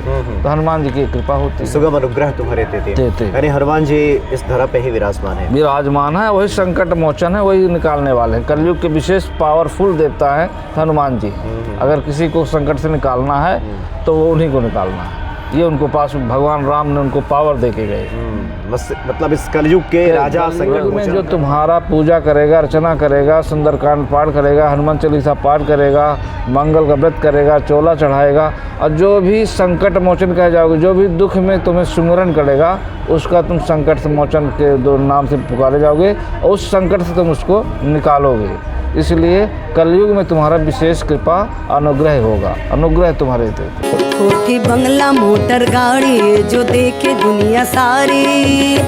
तो हनुमान जी की कृपा होती है, सुगम अनुग्रह तुम्हारे देते। यानी हनुमान जी इस धरा पे ही विराजमान है। विराजमान है, वही संकट मोचन है, वही निकालने वाले हैं। कलयुग के विशेष पावरफुल देवता है हनुमान जी। अगर किसी को संकट से निकालना है तो वो उन्हीं को निकालना है। ये उनको पास भगवान राम ने उनको पावर दे के गए। मतलब इस कलयुग के राजा संकट में जो तुम्हारा पूजा करेगा, अर्चना करेगा, सुंदरकांड पाठ करेगा, हनुमान चालीसा पाठ करेगा, मंगल का व्रत करेगा, चोला चढ़ाएगा, और जो भी संकट मोचन कह जाओगे, जो भी दुख में तुम्हें सुमिरन करेगा, उसका तुम संकट मोचन के दो नाम से पुकारे जाओगे और उस संकट से तुम उसको निकालोगे। इसलिए कलयुग में तुम्हारा विशेष कृपा अनुग्रह होगा, अनुग्रह तुम्हारे थे। कोठी बंगला मोटर गाड़ी जो देखे दुनिया सारी,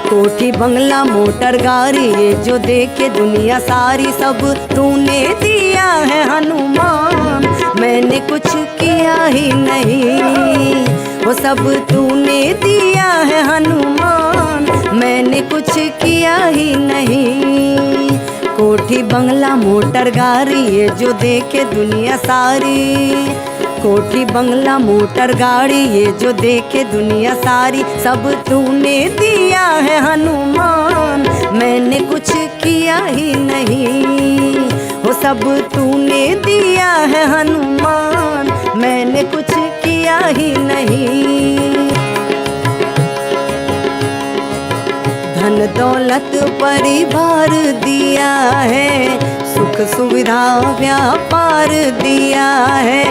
कोठी बंगला मोटर गाड़ी जो देखे दुनिया सारी, सब तूने दिया है हनुमान, मैंने कुछ किया ही नहीं। वो सब तूने दिया है हनुमान, मैंने कुछ किया ही नहीं। कोठी बंगला मोटर गाड़ी ये जो देखे दुनिया सारी, कोठी बंगला मोटर गाड़ी ये जो देखे दुनिया सारी, सब तूने दिया है हनुमान, मैंने कुछ किया ही नहीं। वो सब तूने दिया है हनुमान, मैंने कुछ किया ही नहीं। धन दौलत परिवार दिया है, सुख सुविधा व्यापार दिया है।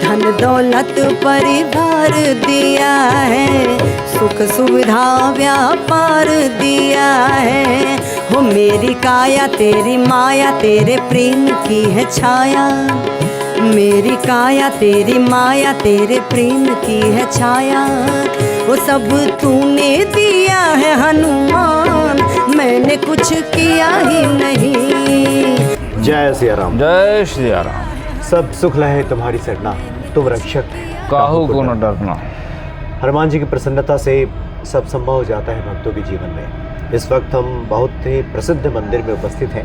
धन दौलत परिवार दिया है, सुख सुविधा व्यापार दिया है। हो मेरी काया तेरी माया, तेरे प्रेम की है छाया, मेरी काया तेरी माया, तेरे प्रेम की है छाया। वो सब तूने दिया है हनुमान, मैंने कुछ किया ही नहीं। जय सिया राम। जय श्री राम। सब सुख लहे तुम्हारी सरना, तुम रक्षक काहू को न डरना। हनुमान जी की प्रसन्नता से सब संभव हो जाता है भक्तों के जीवन में। इस वक्त हम बहुत ही प्रसिद्ध मंदिर में उपस्थित हैं।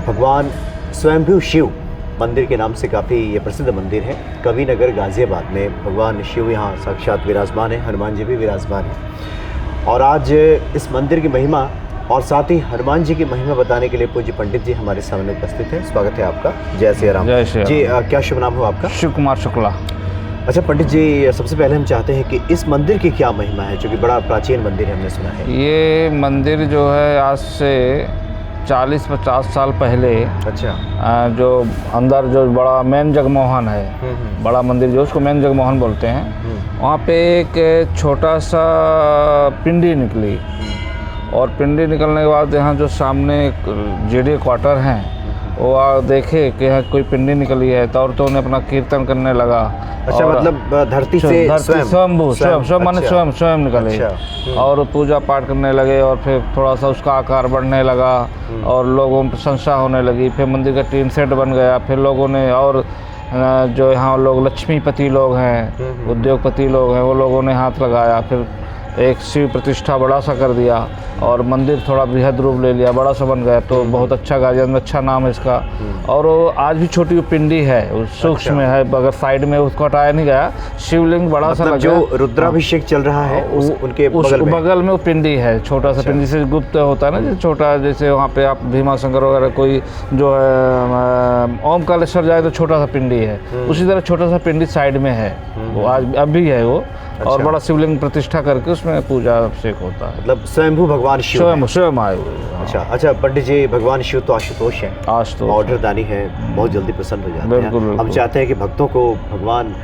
भगवान स्वयंभू शिव मंदिर के नाम से काफ़ी ये प्रसिद्ध मंदिर है। कविनगर गाज़ियाबाद में भगवान शिव यहाँ साक्षात विराजमान है, हनुमान जी भी विराजमान है। और आज इस मंदिर की महिमा और साथ ही हनुमान जी की महिमा बताने के लिए पूज्य पंडित जी हमारे सामने उपस्थित हैं। स्वागत है आपका। जय श्री राम। जय श्री जी, क्या शुभ नाम हो आपका? शिव कुमार शुक्ला। अच्छा पंडित जी, सबसे पहले हम चाहते हैं कि इस मंदिर की क्या महिमा है, जो कि बड़ा प्राचीन मंदिर है, हमने सुना है। ये मंदिर जो है आज से 40-50 साल पहले, अच्छा, जो अंदर जो बड़ा मेन जगमोहन है, बड़ा मंदिर जो उसको मेन जगमोहन बोलते हैं, वहाँ पे एक छोटा सा पिंडी निकली। और पिंडी निकलने के बाद यहाँ जो सामने जेडी क्वार्टर हैं, वो देखे कि यहाँ कोई पिंडी निकली है, तो औरतों ने अपना कीर्तन करने लगा। अच्छा, मतलब धरती से स्वयं माने स्वयं निकले। अच्छा। और पूजा पाठ करने लगे, और फिर थोड़ा सा उसका आकार बढ़ने लगा और लोगों में प्रशंसा होने लगी। फिर मंदिर का टीन सेट बन गया। फिर लोगों ने, और जो यहाँ लोग लक्ष्मीपति लोग हैं, उद्योगपति लोग हैं, वो लोगों ने हाथ लगाया। फिर एक शिव प्रतिष्ठा बड़ा सा कर दिया और मंदिर थोड़ा बृहद रूप ले लिया, बड़ा सा बन गया। तो बहुत अच्छा गाजियाबाद में अच्छा नाम है इसका। और वो आज भी छोटी पिंडी है, सूक्ष्म है, अगर साइड में उसको हटाया नहीं गया। शिवलिंग बड़ा सा लगा, जो रुद्राभिषेक चल रहा है उनके बगल में वो पिंडी है, छोटा सा पिंडी से गुप्त होता है ना, छोटा। जैसे वहाँ पे आप भीमा शंकर वगैरह कोई जो है ओमकारेश्वर जाए तो छोटा सा पिंडी है, उसी तरह छोटा सा पिंडी साइड में है, वो आज अभी है वो। अच्छा। और बड़ा शिवलिंग प्रतिष्ठा करके उसमें पूजा अभिषेक होता है। मतलब स्वयंभू भगवान शिव स्वयं आए। अच्छा पंडित जी, भगवान शिव तो आशुतोष है, ऑर्डर दानी है, बहुत जल्दी प्रसन्न हो जाते हैं। हम चाहते हैं कि भक्तों को भगवान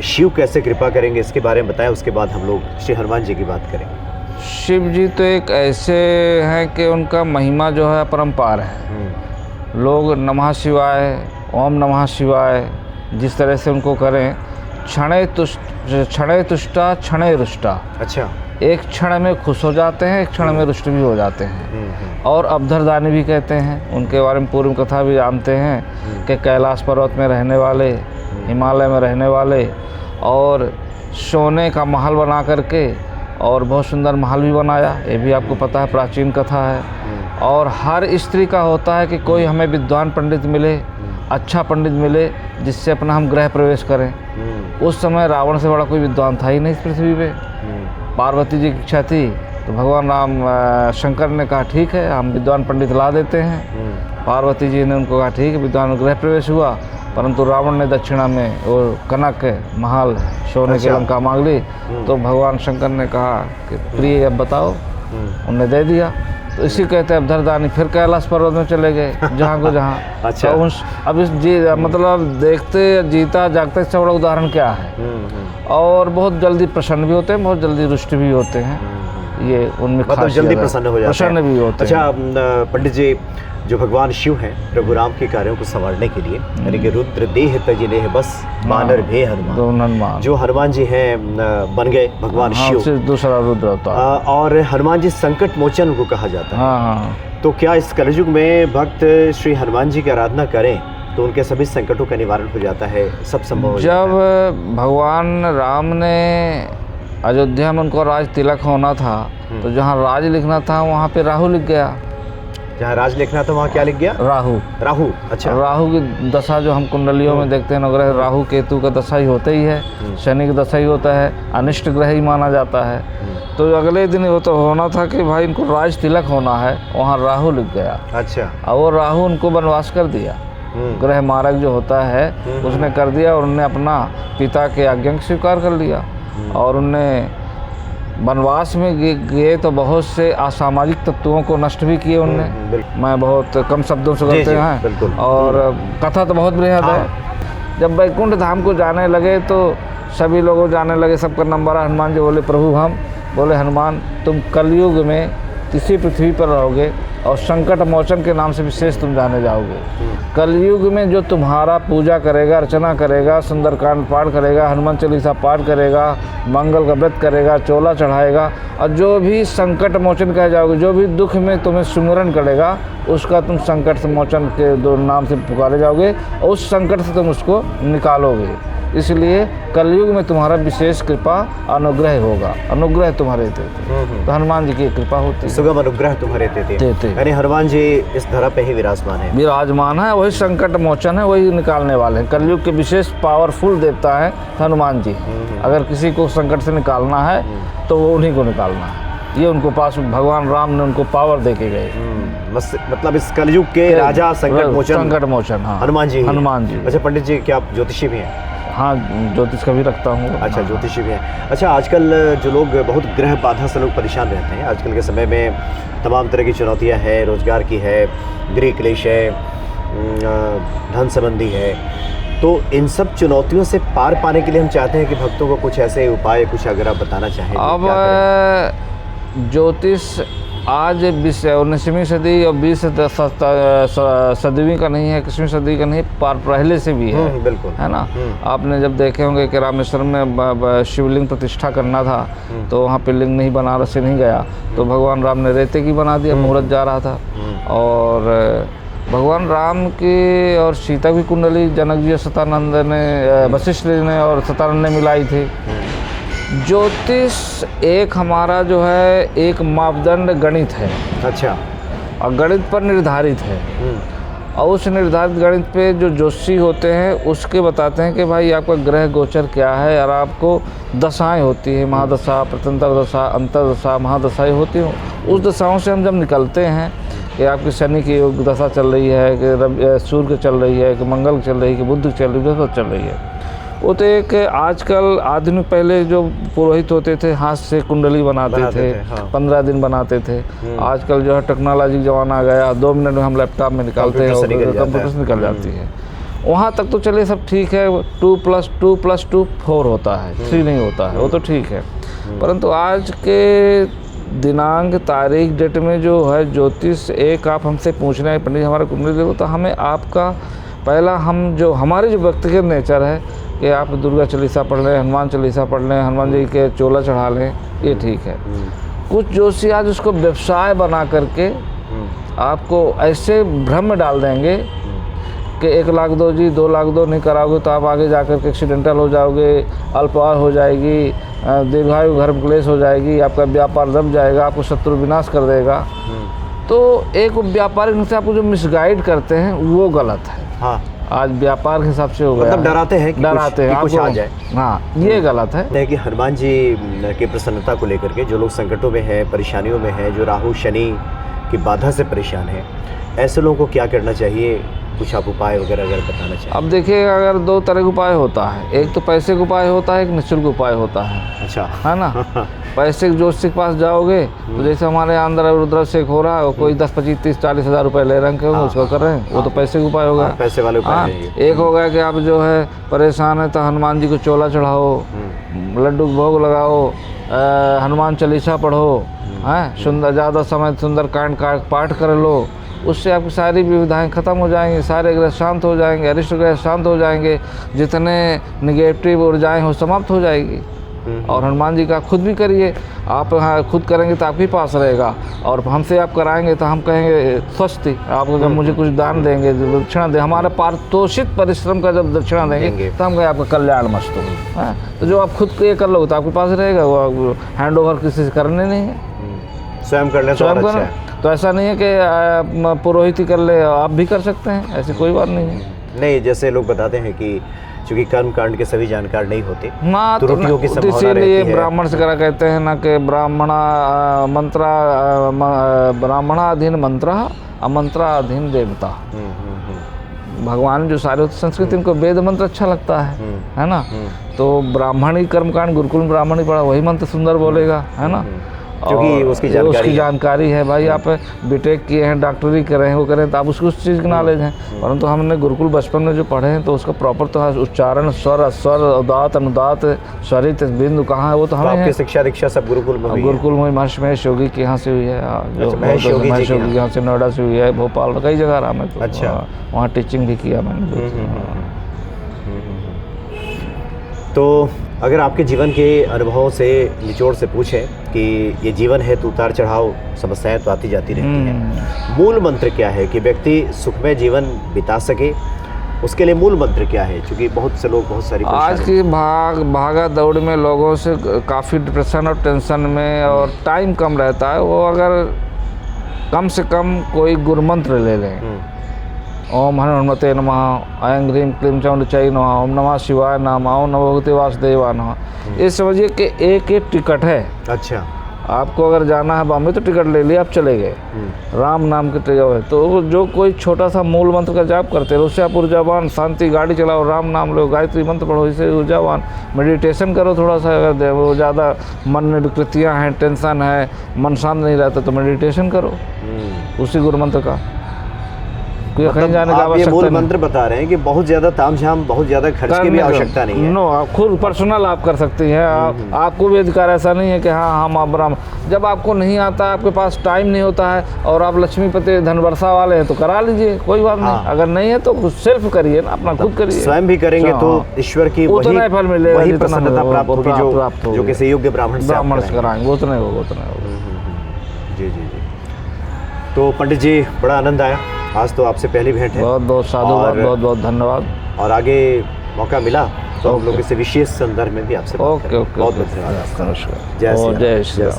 शिव कैसे कृपा करेंगे इसके बारे में बताएं, उसके बाद हम लोग श्री हनुमान जी की बात करेंगे। शिव जी तो एक ऐसे हैं कि उनका महिमा जो है अपरंपार है। लोग नमः शिवाय, ओम नमः शिवाय जिस तरह से उनको करें, क्षणे तुष्टा क्षणे रुष्टा। अच्छा, एक क्षण में खुश हो जाते हैं, एक क्षण में रुष्ट भी हो जाते हैं। और अवधरदानी भी कहते हैं, उनके बारे में पूर्व कथा भी जानते हैं कि कैलाश पर्वत में रहने वाले, हिमालय में रहने वाले, और सोने का महल बना करके और बहुत सुंदर महल भी बनाया, ये भी आपको पता है, प्राचीन कथा है। और हर स्त्री का होता है कि कोई हमें विद्वान पंडित मिले, अच्छा पंडित मिले, जिससे अपना हम गृह प्रवेश करें। उस समय रावण से बड़ा कोई विद्वान था ही नहीं इस पृथ्वी पे। पार्वती जी की इच्छा थी तो भगवान राम शंकर ने कहा ठीक है, हम विद्वान पंडित ला देते हैं। पार्वती जी ने उनको कहा ठीक है, विद्वान गृह प्रवेश हुआ। परंतु रावण ने दक्षिणा में वो कनक महल सोने की लंका मांग ली। तो भगवान शंकर ने कहा कि प्रिय अब बताओ, उन्हें दे दिया। तो इसी कहते हैं अब धरदानी फिर कैलाश पर्वत में चले गए, जहाँ को जहाँ। अच्छा। तो अब इस मतलब देखते जीता जागते इससे बड़ा उदाहरण क्या है। और बहुत जल्दी प्रसन्न भी होते हैं, बहुत जल्दी रुष्ट भी होते हैं, ये उनमें मतलब जल्दी प्रसन्न हो जाते हैं, प्रसन्न भी होते हैं। अच्छा पंडित जी, जो भगवान शिव हैं प्रभु राम के कार्यों को संवारने के लिए, यानी कि रुद्र देह तजिले है बस बानर भे हनुमान, जो हनुमान जी हैं बन गए भगवान शिव, दूसरा रुद्र होता है। और हनुमान जी संकट मोचन को कहा जाता है। हाँ। तो क्या इस कलयुग में भक्त श्री हनुमान जी की आराधना करें तो उनके सभी संकटों का निवारण हो जाता है, सब संभव हो जाता है? जब भगवान राम ने अयोध्या में उनको राज तिलक होना था, तो जहाँ राज लिखना था वहाँ पे राहु लिख गया। जहाँ राज लिखना था वहाँ क्या लिख गया? राहु। अच्छा। राहु की दशा जो हम कुंडलियों में देखते हैं नवग्रह, राहु केतु का दशा ही होता ही है, शनि का दशा ही होता है, अनिष्ट ग्रह ही माना जाता है। तो अगले दिन वो तो होना था कि भाई इनको राज तिलक होना है, वहाँ राहु लिख गया। अच्छा। और वो राहु उनको वनवास कर दिया, ग्रह मारक जो होता है उसने कर दिया, और उनने अपना पिता के आज्ञा स्वीकार कर लिया। और उनने वनवास में गए तो बहुत से असामाजिक तत्वों को नष्ट भी किए उनने। मैं बहुत कम शब्दों से करते हैं, और कथा तो बहुत बृहद है। जब वैकुंठ धाम को जाने लगे तो सभी लोग जाने लगे, सबका नंबर। हनुमान जी बोले प्रभु हम, बोले हनुमान तुम कलयुग में इसी पृथ्वी पर रहोगे और संकट मोचन के नाम से विशेष तुम जाने जाओगे। कलयुग में जो तुम्हारा पूजा करेगा, अर्चना करेगा, सुंदरकांड पाठ करेगा, हनुमान चालीसा पाठ करेगा, मंगल का व्रत करेगा, चोला चढ़ाएगा, और जो भी संकट मोचन कह जाओगे, जो भी दुख में तुम्हें सुमिरन करेगा, उसका तुम संकट मोचन के दो नाम से पुकारे जाओगे और उस संकट से तुम उसको निकालोगे। इसलिए कलयुग में तुम्हारा विशेष कृपा अनुग्रह होगा, अनुग्रह तुम्हारे देते। तो हनुमान जी की कृपा होती है, सुगम अनुग्रह तुम्हारे देते। यानी हनुमान जी इस धरा पे ही विराजमान है, वही संकट मोचन है, वही निकालने वाले हैं। कलयुग के विशेष पावरफुल देवता है हनुमान जी। अगर किसी को संकट से निकालना है तो वो उन्हीं को निकालना है, ये उनको पास भगवान राम ने उनको पावर दे के गए। मतलब इस कलयुग के राजा संकट मोचन हाँ, हनुमान जी। अच्छा पंडित जी, क्या आप ज्योतिषी भी हैं? हाँ, ज्योतिष का भी रखता हूँ। अच्छा, ज्योतिषी भी हैं। अच्छा, आजकल जो लोग बहुत ग्रह बाधा से लोग परेशान रहते हैं, आजकल के समय में तमाम तरह की चुनौतियाँ हैं, रोजगार की है, गृह क्लेश है, धन संबंधी है, तो इन सब चुनौतियों से पार पाने के लिए हम चाहते हैं कि भक्तों को कुछ ऐसे उपाय कुछ अगर आप बताना चाहें। अब ज्योतिष आज 19वीं सदी और 20 सदीवीं का नहीं है, 21वीं सदी का नहीं, पहले से भी है, बिल्कुल, है ना। आपने जब देखे होंगे कि रामेश्वरम में शिवलिंग प्रतिष्ठा करना था तो वहाँ पे लिंग नहीं, बनारस से नहीं गया, तो भगवान राम ने रेते की बना दिया, मुहूर्त जा रहा था। और भगवान राम की और सीता की कुंडली जनक जी और सतानंद ने, वशिष्ठ ने और सतानंद ने मिलाई थी। ज्योतिष एक हमारा जो है एक मापदंड गणित है। अच्छा। और गणित पर निर्धारित है, और उस निर्धारित गणित पे जो ज्योतिषी होते हैं उसके बताते हैं कि भाई आपका ग्रह गोचर क्या है, और आपको दशाएं होती हैं, महादशा, प्रत्यंतर दशा, अंतर्दशा, महादशाएं होती हैं। उस दशाओं से हम जब निकलते हैं कि आपकी शनि की योग दशा चल रही है, कि सूर्य की चल रही है, कि मंगल की चल रही है, कि बुध की चल रही है, बृहस्पति चल रही है। वो तो एक आजकल आधुनिक, पहले जो पुरोहित होते थे हाथ से कुंडली बनाते थे, हाँ। 15 दिन बनाते थे। आजकल जो है टेक्नोलॉजी जमाना आ गया, 2 मिनट में हम लैपटॉप में निकालते हैं और कंप्यूटर से निकल जाती है। वहाँ तक तो चलिए सब ठीक है, 2 + 2 + 2 4 होता है, 3 नहीं होता है, वो तो ठीक है। परंतु आज के दिनांक तारीख डेट में जो है ज्योतिष, एक आप हमसे पूछ रहे हैं पंडित हमारा कुंडली देखो, तो हमें आपका पहला हम जो हमारे जो व्यक्तिगत नेचर है कि आप दुर्गा चालीसा पढ़ लें, हनुमान चालीसा पढ़ लें, हनुमान जी के चोला चढ़ा लें, ये ठीक है। कुछ जोशी आज उसको व्यवसाय बना करके आपको ऐसे भ्रम में डाल देंगे कि 1 लाख दो जी, 2 लाख दो, नहीं कराओगे तो आप आगे जाकर के एक्सीडेंटल हो जाओगे, अल्पआयु हो जाएगी, दीर्घायु गर्भ क्लेश हो जाएगी, आपका व्यापार दब जाएगा, आपको शत्रु विनाश कर देगा। तो एक व्यापारिक ढंग से आपको जो मिसगाइड करते हैं वो गलत है। हाँ, आज व्यापार के हिसाब से हो गया, मतलब डराते हैं कि डराते हैं कुछ आ आपको। जाए। हाँ, ये गलत है। कि हनुमान जी की प्रसन्नता को लेकर के जो लोग संकटों में हैं, परेशानियों में हैं, जो राहु शनि की बाधा से परेशान हैं, ऐसे लोगों को क्या करना चाहिए? कुछ आप उपाय वगैरह अगर बताना चाहिए। अब देखिए, अगर 2 तरह का उपाय होता है, एक तो पैसे का उपाय होता है, एक निःशुल्क उपाय होता है। अच्छा, है ना। पैसे के जोश के पास जाओगे तो जैसे हमारे यहाँ अंदर रुद्राभिषेक हो रहा है, कोई 10, 25, 30, 40 हज़ार रुपये ले रहे हैं, उसको कर रहे हैं, वो तो पैसे का उपाय होगा। पैसे वाले उपाय है ये। एक हो गया कि आप जो है परेशान है तो हनुमान जी को चोला चढ़ाओ, लड्डू भोग लगाओ, हनुमान चालीसा पढ़ो, हैं, सुंदर ज़्यादा समय सुंदर कांड का पाठ कर लो, उससे आपकी सारी विविधाएं खत्म हो जाएंगी, सारे ग्रह शांत हो जाएंगे, अरिष्ट ग्रह शांत हो जाएंगे, जितने निगेटिव ऊर्जाएं हो समाप्त हो जाएगी। और हनुमान जी का खुद भी करिए, आप हाँ खुद करेंगे तो आपके पास रहेगा, और हमसे आप कराएंगे तो हम कहेंगे स्वस्ति, आप अगर मुझे कुछ दान देंगे, दक्षिणा दे, हमारे पारितोषित परिश्रम का जब दक्षिणा देंगे तो हम कहें आपका कल्याण मस्त हो। हाँ, तो जो आप खुद ये कर लोगे तो आपके पास रहेगा, वो हैंड ओवर किसी से करने नहीं है, स्वयं कर ले, स्वयं करें। तो ऐसा नहीं है कि पुरोहित ही कर ले, आप भी कर सकते हैं, ऐसी कोई बात नहीं है। नहीं, जैसे लोग बताते हैं कि चूंकि कर्म कांड के सभी जानकार नहीं होते, हाँ, तो त्रुटियों की संभावना रहती इसीलिए है। ब्राह्मण से करा कहते हैं ना कि ब्राह्मणाधीन मंत्र, अमंत्राधीन देवता। भगवान जो सारे होते संस्कृत, इनको वेद मंत्र अच्छा लगता है ना। तो ब्राह्मण ही कर्मकांड, गुरुकुल में ब्राह्मण ही पढ़ा, वही मंत्र सुंदर बोलेगा, है ना, क्योंकि उसकी जानकारी है। भाई आप बीटेक किए हैं, डॉक्टरी कर रहे हैं, वो करें तो आप उसको उस चीज़ की नॉलेज है, परंतु हमने गुरुकुल बचपन में जो पढ़े हैं तो उसका प्रॉपर तो उच्चारण, स्वर, स्वर, उदात, अनुदात, स्वरित, बिंदु कहाँ है वो तो हमें आपकी है। शिक्षा दीक्षा सब गुरुकुल में हुई है? गुरुकुल में महेश योगी के यहाँ से हुई है, महेश योगी जी के यहाँ से, नोएडा से हुई है, भोपाल में कई जगह रहा मैं तो। अच्छा। वहाँ टीचिंग भी किया मैंने। तो अगर आपके जीवन के अनुभवों से निचोड़ से पूछें कि ये जीवन है तो उतार चढ़ाव, समस्याएं तो आती जाती रहती हैं, मूल मंत्र क्या है कि व्यक्ति सुखमय जीवन बिता सके? उसके लिए मूल मंत्र क्या है? क्योंकि बहुत से लोग बहुत सारी आज की भागा दौड़ में लोगों से काफ़ी डिप्रेशन और टेंशन में, और टाइम कम रहता है, वो अगर कम से कम कोई गुरु मंत्र ले लें, ओम हनुमते नमः, ऐं ह्रीं क्लीं चामुंडचायै नमः, ओम नमः शिवाय नमः, ओम नमो भगवते वासुदेवाय नमः। ये समझिए कि एक टिकट है। अच्छा, आपको अगर जाना है बॉम्बे तो टिकट ले लिया, आप चले गए, राम नाम के टिकट है। तो जो कोई छोटा सा मूल मंत्र का जाप करते रहो, उससे आप ऊर्जावान, शांति, गाड़ी चलाओ, राम नाम लो, गायत्री मंत्र पढ़ो, इससे ऊर्जावान, मेडिटेशन करो थोड़ा सा, अगर वो ज़्यादा मन में विकृतियाँ हैं, टेंशन है, मन शांत नहीं रहता तो मेडिटेशन करो उसी गुरु मंत्र का। कहीं जाने का आप ये मूल मंत्र बता रहे हैं कि बहुत ज़्यादा तामझाम, बहुत ज़्यादा खर्च की भी आवश्यकता नहीं है। नो, आप खुद पर्सनल आप कर सकती हैं। आपको भी अधिकार ऐसा नहीं है कि हाँ हम आप ब्राह्मण, जब आपको नहीं आता, आपके पास टाइम नहीं होता है और आप लक्ष्मीपति धन वर्षा वाले हैं तो करा लीजिए, कोई बात नहीं। अगर नहीं है तो सेल्फ करिए ना, अपना खुद करिए। स्वयं भी करेंगे तो ईश्वर की उतना फल मिलेगा, वही प्रसन्नता प्राप्त होगी जो किसी योग्य ब्राह्मण से कराएंगे, उतना होगा, उतना होगा। जी जी जी। तो पंडित जी, बड़ा आनंद आया, आज तो आपसे पहली भेंट है। बहुत बहुत साधुवाद, बहुत बहुत धन्यवाद। और आगे मौका मिला तो हम लोग इसे विशेष संदर्भ में भी आपसे ओके ओके, बहुत बहुत धन्यवाद। नमस्कार। जय श्री राम। जय श्री राम।